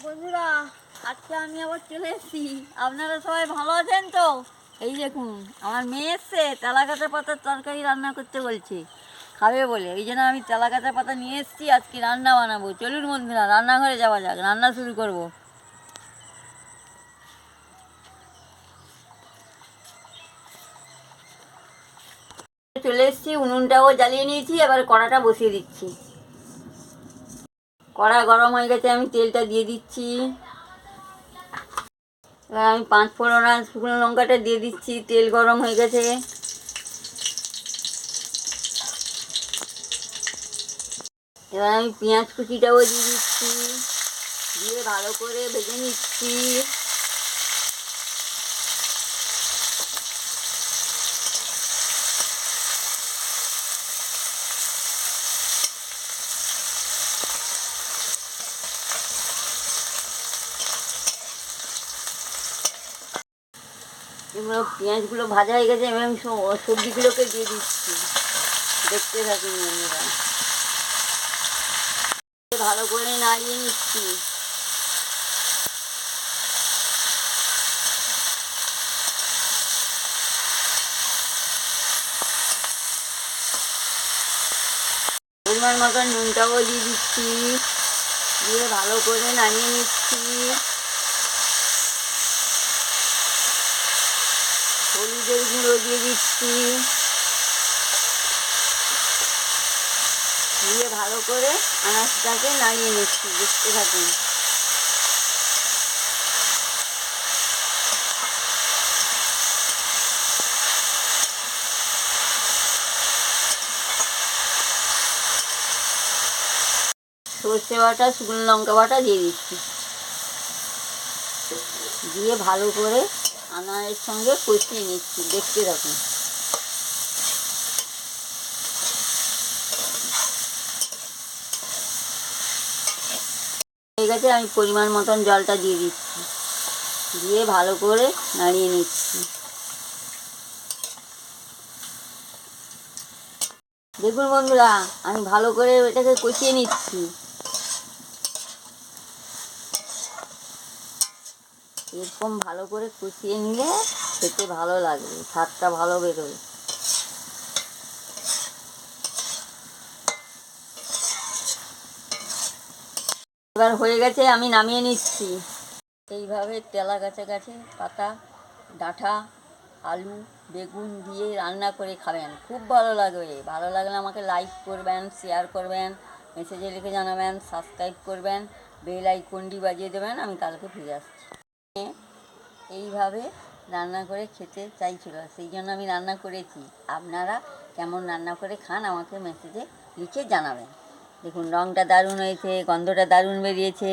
বন্ধুরা, আজকে আমি আবার চলে এসেছি। আপনারা সবাই ভালো আছেন তো? এই দেখুন, আমার মেয়ে এসছে তেলাকাটা পাতার তরকারি রান্না করতে বলছে, খাবে বলে। এই জন্য আমি তেলাকাটা পাতা নিয়ে এসেছি, আজকে রান্না বানাবো। চলুন বন্ধুরা, রান্নাঘরে যাওয়া যাক, রান্না শুরু করব। চলে এসেছি, উনুনটাও জ্বালিয়ে নিয়েছি, এবার কড়াটা বসিয়ে দিচ্ছি। কড়া গরম হয়ে গেছে, আমি তেলটা দিয়ে দিচ্ছি। এবার আমি 5 ফোড়ন আর শুকনো লঙ্কাটা দিয়ে দিচ্ছি। তেল গরম হয়ে গেছে, এবার আমি পেঁয়াজ কুচিটাও দিয়ে দিচ্ছি, দিয়ে ভালো করে ভেজে নিচ্ছি। এগুলো পেঁয়াজগুলো ভাজা হয়ে গেছে, এবার আমি সবজিগুলোকে দিয়ে দিচ্ছি। দেখতে থাকুন বন্ধুরা, ভালো করে নাড়িয়ে নিচ্ছি। পরিমাণ মতন নুনটাও দিয়ে দিচ্ছি, দিয়ে ভালো করে নাড়িয়ে নিচ্ছি। হলুদের গুঁড়ো দিয়ে দিচ্ছি, দিয়ে ভালো করে আনাজটাকে নাড়িয়ে নিচ্ছি। দেখতে থাকুন। সর্ষে বাটা, শুকনো লঙ্কা বাটা দিয়ে দিচ্ছি, দিয়ে ভালো করে আনাজের সঙ্গে কষিয়ে নিচ্ছি। দেখতে থাকুন। হয়ে গেছে, আমি পরিমাণ মতন জলটা দিয়ে দিচ্ছি, দিয়ে ভালো করে নাড়িয়ে নিচ্ছি। দেখুন বন্ধুরা, আমি ভালো করে এটাকে কষিয়ে নিচ্ছি। এরকম ভালো করে কষিয়ে নিলে খেতে ভালো লাগবে, স্বাদটা ভালো বেরোবে। এবার হয়ে গেছে, আমি নামিয়ে নিচ্ছি। এইভাবে তেলা গাছে গাছে পাতা, ডাঁটা, আলু, বেগুন দিয়ে রান্না করে খাবেন, খুব ভালো লাগবে। ভালো লাগলে আমাকে লাইক করবেন, শেয়ার করবেন, মেসেজে লিখে জানাবেন, সাবস্ক্রাইব করবেন, বেল আইকনটি বাজিয়ে দেবেন। আমি কালকে ফিরে আসছি। এইভাবে রান্না করে খেতে চাইছিল, সেই জন্য আমি রান্না করেছি। আপনারা কেমন রান্না করে খান আমাকে মেসেজে লিখে জানাবেন। দেখুন, রঙটা দারুণ হয়েছে, গন্ধটা দারুণ বেরিয়েছে।